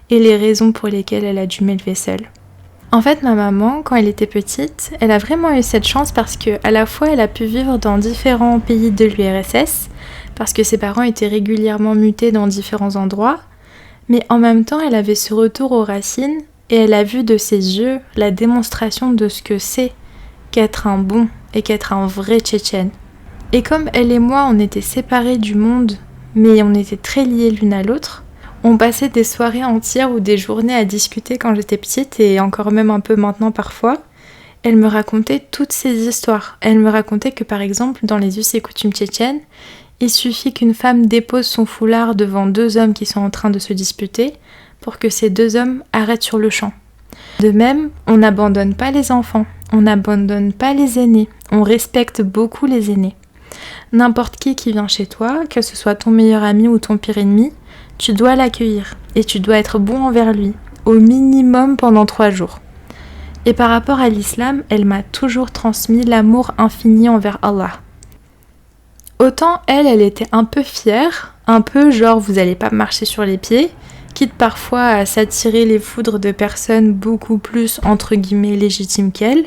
et les raisons pour lesquelles elle a dû m'élever seule. En fait, ma maman, quand elle était petite, elle a vraiment eu cette chance parce qu'à la fois elle a pu vivre dans différents pays de l'URSS, parce que ses parents étaient régulièrement mutés dans différents endroits, Mais en même temps, elle avait ce retour aux racines et elle a vu de ses yeux la démonstration de ce que c'est qu'être un bon et qu'être un vrai Tchétchène. Et comme elle et moi, on était séparés du monde, mais on était très liés l'une à l'autre, on passait des soirées entières ou des journées à discuter quand j'étais petite et encore même un peu maintenant parfois. Elle me racontait toutes ces histoires. Elle me racontait que par exemple, dans les us et coutumes tchétchènes, il suffit qu'une femme dépose son foulard devant deux hommes qui sont en train de se disputer pour que ces deux hommes arrêtent sur le champ. De même, on n'abandonne pas les enfants, on n'abandonne pas les aînés, on respecte beaucoup les aînés. N'importe qui vient chez toi, que ce soit ton meilleur ami ou ton pire ennemi, tu dois l'accueillir et tu dois être bon envers lui, au minimum pendant 3 jours. Et par rapport à l'islam, elle m'a toujours transmis l'amour infini envers Allah. Autant elle était un peu fière, un peu genre vous allez pas marcher sur les pieds, quitte parfois à s'attirer les foudres de personnes beaucoup plus entre guillemets légitimes qu'elle,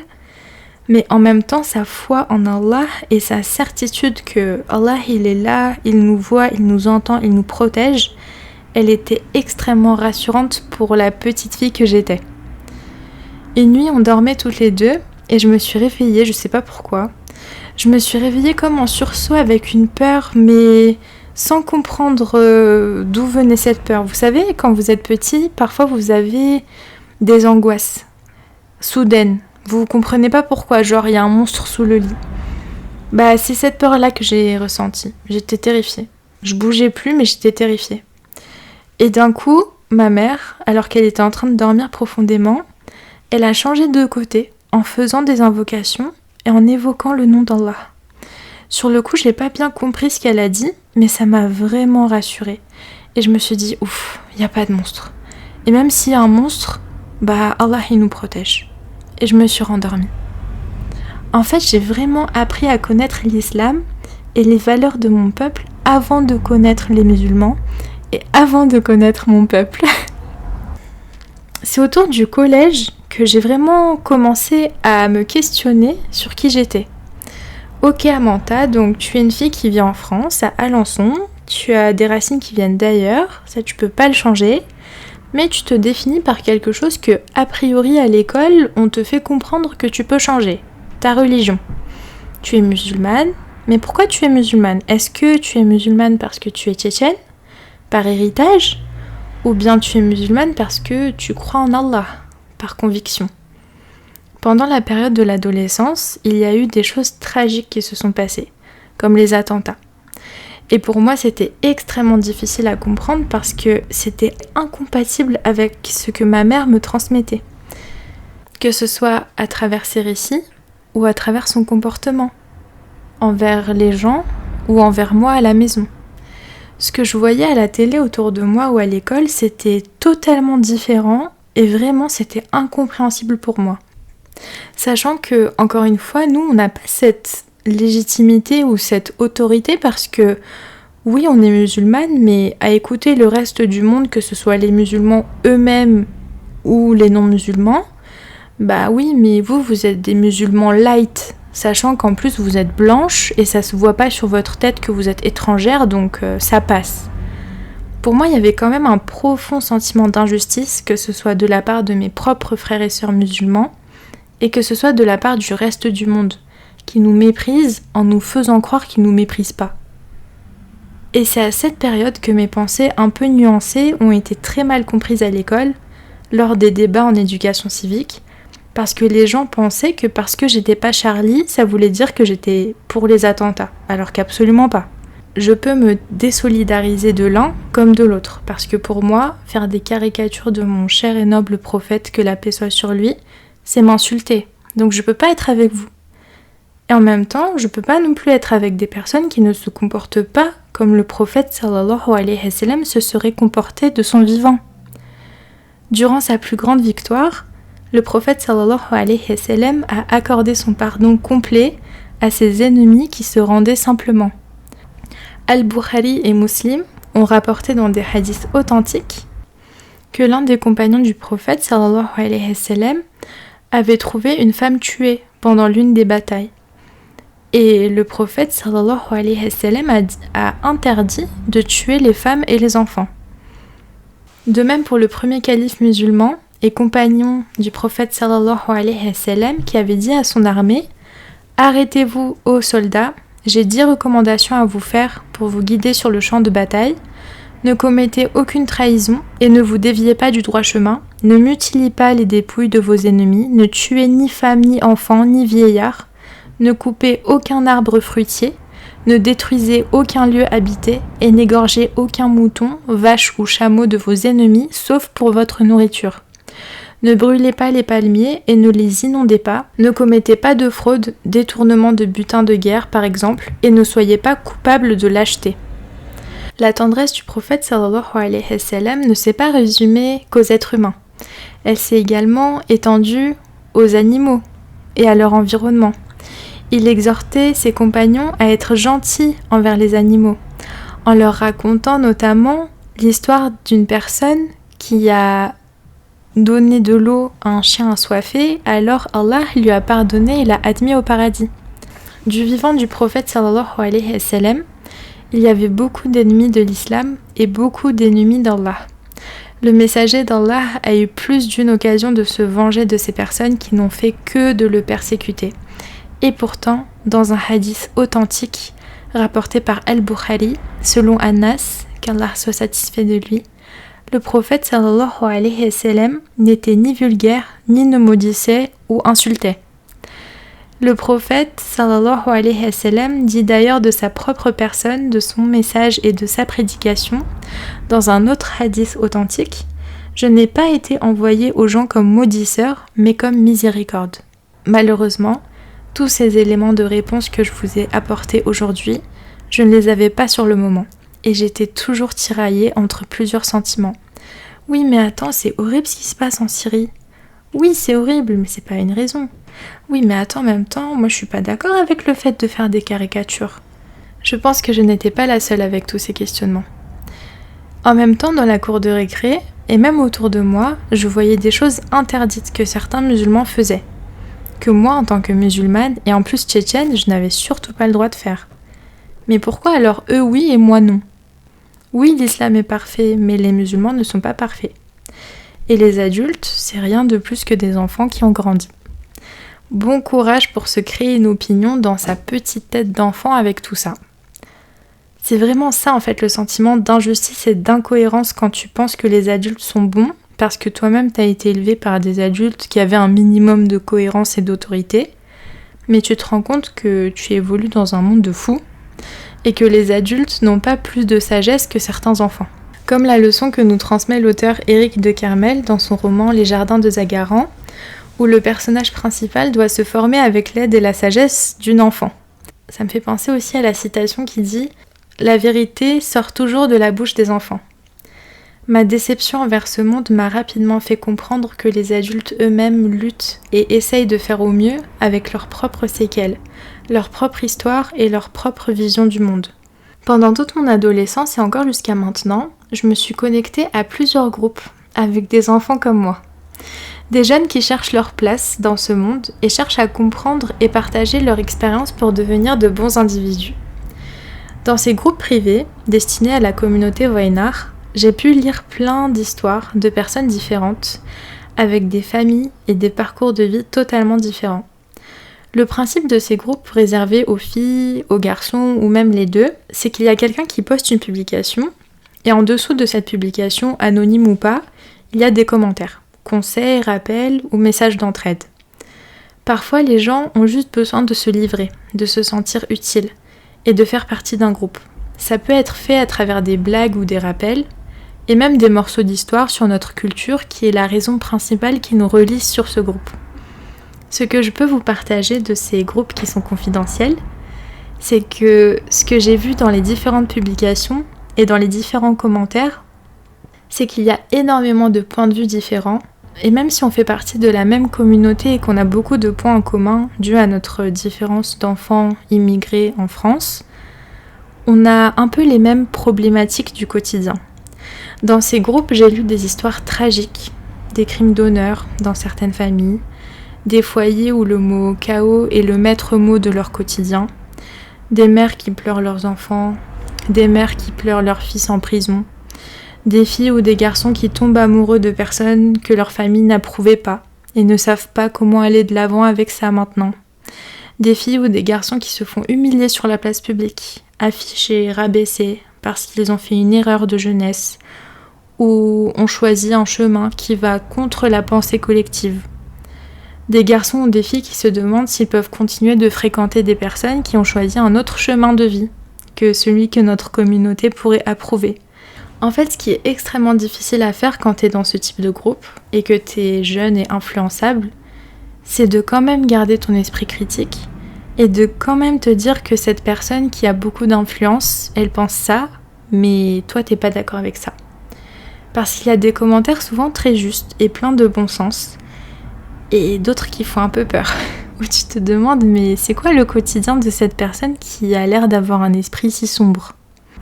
mais en même temps sa foi en Allah et sa certitude que Allah il est là, il nous voit, il nous entend, il nous protège, elle était extrêmement rassurante pour la petite fille que j'étais. Une nuit on dormait toutes les deux et je me suis réveillée, je sais pas pourquoi. Je me suis réveillée comme en sursaut avec une peur, mais sans comprendre d'où venait cette peur. Vous savez, quand vous êtes petit, parfois vous avez des angoisses soudaines. Vous comprenez pas pourquoi, genre il y a un monstre sous le lit. Bah c'est cette peur-là que j'ai ressentie. J'étais terrifiée. Je bougeais plus, mais j'étais terrifiée. Et d'un coup, ma mère, alors qu'elle était en train de dormir profondément, elle a changé de côté en faisant des invocations et en évoquant le nom d'Allah. Sur le coup, j'ai pas bien compris ce qu'elle a dit, mais ça m'a vraiment rassurée. Et je me suis dit, ouf, il n'y a pas de monstre. Et même s'il y a un monstre, bah Allah il nous protège. Et je me suis rendormie. En fait, j'ai vraiment appris à connaître l'islam et les valeurs de mon peuple avant de connaître les musulmans et avant de connaître mon peuple. C'est autour du collège que j'ai vraiment commencé à me questionner sur qui j'étais. Ok Amanta, donc tu es une fille qui vit en France, à Alençon, tu as des racines qui viennent d'ailleurs, ça tu peux pas le changer, mais tu te définis par quelque chose que, a priori à l'école, on te fait comprendre que tu peux changer, ta religion. Tu es musulmane, mais pourquoi tu es musulmane ? Est-ce que tu es musulmane parce que tu es tchétchène, par héritage ? Ou bien tu es musulmane parce que tu crois en Allah, par conviction. Pendant la période de l'adolescence, il y a eu des choses tragiques qui se sont passées, comme les attentats. Et pour moi, c'était extrêmement difficile à comprendre parce que c'était incompatible avec ce que ma mère me transmettait. Que ce soit à travers ses récits ou à travers son comportement, envers les gens ou envers moi à la maison. Ce que je voyais à la télé autour de moi ou à l'école, c'était totalement différent et vraiment c'était incompréhensible pour moi. Sachant que, encore une fois, nous, on n'a pas cette légitimité ou cette autorité parce que, oui, on est musulmane, mais à écouter le reste du monde, que ce soit les musulmans eux-mêmes ou les non-musulmans, bah oui, mais vous êtes des musulmans light, sachant qu'en plus vous êtes blanche et ça se voit pas sur votre tête que vous êtes étrangère, donc ça passe. Pour moi, il y avait quand même un profond sentiment d'injustice, que ce soit de la part de mes propres frères et sœurs musulmans, et que ce soit de la part du reste du monde, qui nous méprise en nous faisant croire qu'ils nous méprisent pas. Et c'est à cette période que mes pensées un peu nuancées ont été très mal comprises à l'école, lors des débats en éducation civique, parce que les gens pensaient que parce que j'étais pas Charlie, ça voulait dire que j'étais pour les attentats, alors qu'absolument pas. Je peux me désolidariser de l'un comme de l'autre, parce que pour moi, faire des caricatures de mon cher et noble prophète, que la paix soit sur lui, c'est m'insulter, donc je peux pas être avec vous. Et en même temps, je peux pas non plus être avec des personnes qui ne se comportent pas comme le prophète sallallahu alayhi wa sallam se serait comporté de son vivant. Durant sa plus grande victoire, le prophète sallallahu alayhi wa sallam a accordé son pardon complet à ses ennemis qui se rendaient simplement. Al-Bukhari et Muslim ont rapporté dans des hadiths authentiques que l'un des compagnons du prophète sallallahu alayhi wa sallam avait trouvé une femme tuée pendant l'une des batailles. Et le prophète sallallahu alayhi wa sallam a interdit de tuer les femmes et les enfants. De même pour le premier calife musulman et compagnon du prophète sallallahu alayhi wa sallam qui avait dit à son armée « Arrêtez-vous, ô soldats, j'ai 10 recommandations à vous faire pour vous guider sur le champ de bataille. Ne commettez aucune trahison et ne vous déviez pas du droit chemin. Ne mutilez pas les dépouilles de vos ennemis. Ne tuez ni femme, ni enfant, ni vieillard. Ne coupez aucun arbre fruitier. Ne détruisez aucun lieu habité et n'égorgez aucun mouton, vache ou chameau de vos ennemis, sauf pour votre nourriture. Ne brûlez pas les palmiers et ne les inondez pas. Ne commettez pas de fraude, détournement de butin de guerre par exemple, et ne soyez pas coupables de lâcheté. » La tendresse du prophète sallallahu alayhi wa sallam ne s'est pas résumée qu'aux êtres humains. Elle s'est également étendue aux animaux et à leur environnement. Il exhortait ses compagnons à être gentils envers les animaux, en leur racontant notamment l'histoire d'une personne qui a donné de l'eau à un chien assoiffé, alors Allah lui a pardonné et l'a admis au paradis. Du vivant du prophète sallallahu alayhi wa sallam, il y avait beaucoup d'ennemis de l'islam et beaucoup d'ennemis d'Allah. Le messager d'Allah a eu plus d'une occasion de se venger de ces personnes qui n'ont fait que de le persécuter. Et pourtant, dans un hadith authentique rapporté par Al-Bukhari, selon Anas, qu'Allah soit satisfait de lui, le prophète sallallahu alayhi wa sallam n'était ni vulgaire, ni ne maudissait ou insultait. Le prophète sallallahu alayhi wa sallam dit d'ailleurs de sa propre personne, de son message et de sa prédication, dans un autre hadith authentique, « Je n'ai pas été envoyé aux gens comme maudisseur, mais comme miséricorde. » Malheureusement, tous ces éléments de réponse que je vous ai apportés aujourd'hui, je ne les avais pas sur le moment, et j'étais toujours tiraillée entre plusieurs sentiments. Oui, mais attends, c'est horrible ce qui se passe en Syrie. Oui, c'est horrible, mais c'est pas une raison. Oui, mais attends, en même temps, moi je suis pas d'accord avec le fait de faire des caricatures. Je pense que je n'étais pas la seule avec tous ces questionnements. En même temps, dans la cour de récré, et même autour de moi, je voyais des choses interdites que certains musulmans faisaient. Que moi, en tant que musulmane, et en plus tchétchène, je n'avais surtout pas le droit de faire. Mais pourquoi alors eux oui et moi non ? Oui, l'islam est parfait, mais les musulmans ne sont pas parfaits. Et les adultes, c'est rien de plus que des enfants qui ont grandi. Bon courage pour se créer une opinion dans sa petite tête d'enfant avec tout ça. C'est vraiment ça en fait le sentiment d'injustice et d'incohérence quand tu penses que les adultes sont bons parce que toi-même t'as été élevé par des adultes qui avaient un minimum de cohérence et d'autorité, mais tu te rends compte que tu évolues dans un monde de fous et que les adultes n'ont pas plus de sagesse que certains enfants. Comme la leçon que nous transmet l'auteur Éric de Kermel dans son roman Les Jardins de Zagaran, où le personnage principal doit se former avec l'aide et la sagesse d'une enfant. Ça me fait penser aussi à la citation qui dit « La vérité sort toujours de la bouche des enfants ». Ma déception envers ce monde m'a rapidement fait comprendre que les adultes eux-mêmes luttent et essayent de faire au mieux avec leurs propres séquelles, leur propre histoire et leur propre vision du monde. Pendant toute mon adolescence et encore jusqu'à maintenant, je me suis connectée à plusieurs groupes avec des enfants comme moi. Des jeunes qui cherchent leur place dans ce monde et cherchent à comprendre et partager leur expérience pour devenir de bons individus. Dans ces groupes privés, destinés à la communauté Weinach, j'ai pu lire plein d'histoires de personnes différentes, avec des familles et des parcours de vie totalement différents. Le principe de ces groupes réservés aux filles, aux garçons ou même les deux, c'est qu'il y a quelqu'un qui poste une publication et en dessous de cette publication, anonyme ou pas, il y a des commentaires, conseils, rappels ou messages d'entraide. Parfois, les gens ont juste besoin de se livrer, de se sentir utiles et de faire partie d'un groupe. Ça peut être fait à travers des blagues ou des rappels, et même des morceaux d'histoire sur notre culture qui est la raison principale qui nous relie sur ce groupe. Ce que je peux vous partager de ces groupes qui sont confidentiels, c'est que ce que j'ai vu dans les différentes publications et dans les différents commentaires, c'est qu'il y a énormément de points de vue différents, et même si on fait partie de la même communauté et qu'on a beaucoup de points en commun dû à notre différence d'enfants immigrés en France, on a un peu les mêmes problématiques du quotidien. Dans ces groupes, j'ai lu des histoires tragiques, des crimes d'honneur dans certaines familles, des foyers où le mot chaos est le maître mot de leur quotidien, des mères qui pleurent leurs enfants, des mères qui pleurent leurs fils en prison, Des filles ou des garçons qui tombent amoureux de personnes que leur famille n'approuvait pas et ne savent pas comment aller de l'avant avec ça maintenant. Des filles ou des garçons qui se font humilier sur la place publique, affichés, rabaissés, parce qu'ils ont fait une erreur de jeunesse, ou ont choisi un chemin qui va contre la pensée collective. Des garçons ou des filles qui se demandent s'ils peuvent continuer de fréquenter des personnes qui ont choisi un autre chemin de vie que celui que notre communauté pourrait approuver. En fait, ce qui est extrêmement difficile à faire quand t'es dans ce type de groupe et que t'es jeune et influençable, c'est de quand même garder ton esprit critique et de quand même te dire que cette personne qui a beaucoup d'influence, elle pense ça, mais toi t'es pas d'accord avec ça. Parce qu'il y a des commentaires souvent très justes et pleins de bon sens, et d'autres qui font un peu peur, où tu te demandes mais c'est quoi le quotidien de cette personne qui a l'air d'avoir un esprit si sombre ?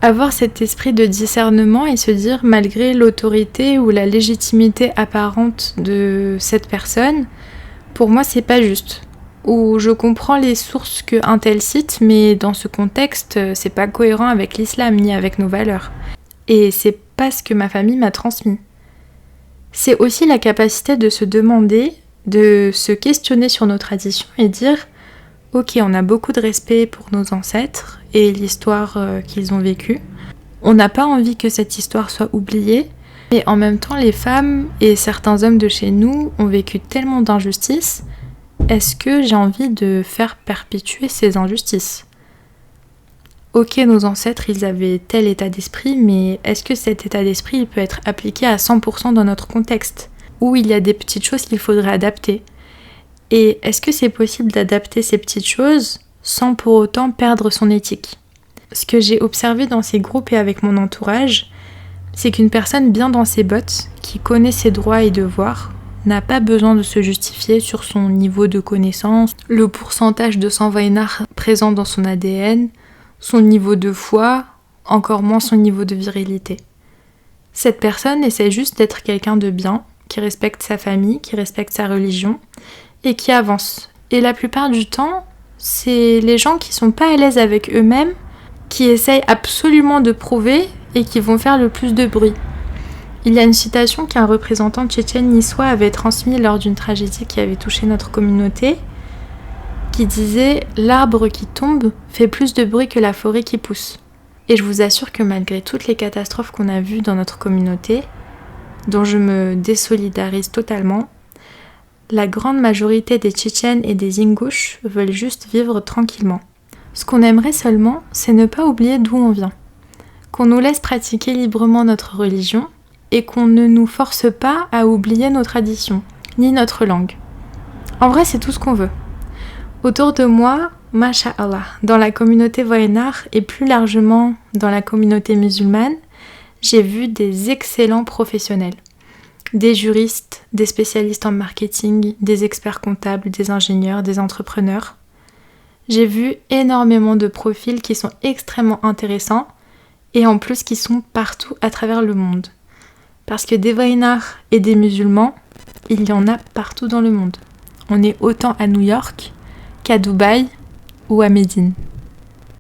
Avoir cet esprit de discernement et se dire malgré l'autorité ou la légitimité apparente de cette personne, pour moi c'est pas juste. Ou je comprends les sources qu'un tel cite, mais dans ce contexte, c'est pas cohérent avec l'islam ni avec nos valeurs. Et c'est pas ce que ma famille m'a transmis. C'est aussi la capacité de se demander, de se questionner sur nos traditions et dire « Ok, on a beaucoup de respect pour nos ancêtres et l'histoire qu'ils ont vécue. On n'a pas envie que cette histoire soit oubliée, mais en même temps, les femmes et certains hommes de chez nous ont vécu tellement d'injustices. Est-ce que j'ai envie de faire perpétuer ces injustices ? Ok, nos ancêtres, ils avaient tel état d'esprit, mais est-ce que cet état d'esprit il peut être appliqué à 100% dans notre contexte ? Ou il y a des petites choses qu'il faudrait adapter ? Et est-ce que c'est possible d'adapter ces petites choses sans pour autant perdre son éthique ? Ce que j'ai observé dans ces groupes et avec mon entourage, c'est qu'une personne bien dans ses bottes, qui connaît ses droits et devoirs, n'a pas besoin de se justifier sur son niveau de connaissance, le pourcentage de sang Weinach présent dans son ADN, son niveau de foi, encore moins son niveau de virilité. Cette personne essaie juste d'être quelqu'un de bien, qui respecte sa famille, qui respecte sa religion, et qui avance. Et la plupart du temps, c'est les gens qui sont pas à l'aise avec eux-mêmes, qui essayent absolument de prouver et qui vont faire le plus de bruit. Il y a une citation qu'un représentant tchétchène niçois avait transmise lors d'une tragédie qui avait touché notre communauté, qui disait « L'arbre qui tombe fait plus de bruit que la forêt qui pousse ». Et je vous assure que malgré toutes les catastrophes qu'on a vues dans notre communauté, dont je me désolidarise totalement, la grande majorité des Tchétchènes et des Ingouches veulent juste vivre tranquillement. Ce qu'on aimerait seulement, c'est ne pas oublier d'où on vient, qu'on nous laisse pratiquer librement notre religion, et qu'on ne nous force pas à oublier nos traditions, ni notre langue. En vrai, c'est tout ce qu'on veut. Autour de moi, Masha'Allah, dans la communauté Weinach et plus largement dans la communauté musulmane, j'ai vu des excellents professionnels. Des juristes, des spécialistes en marketing, des experts comptables, des ingénieurs, des entrepreneurs. J'ai vu énormément de profils qui sont extrêmement intéressants et en plus qui sont partout à travers le monde. Parce que des Weinach et des musulmans, il y en a partout dans le monde. On est autant à New York qu'à Dubaï ou à Médine.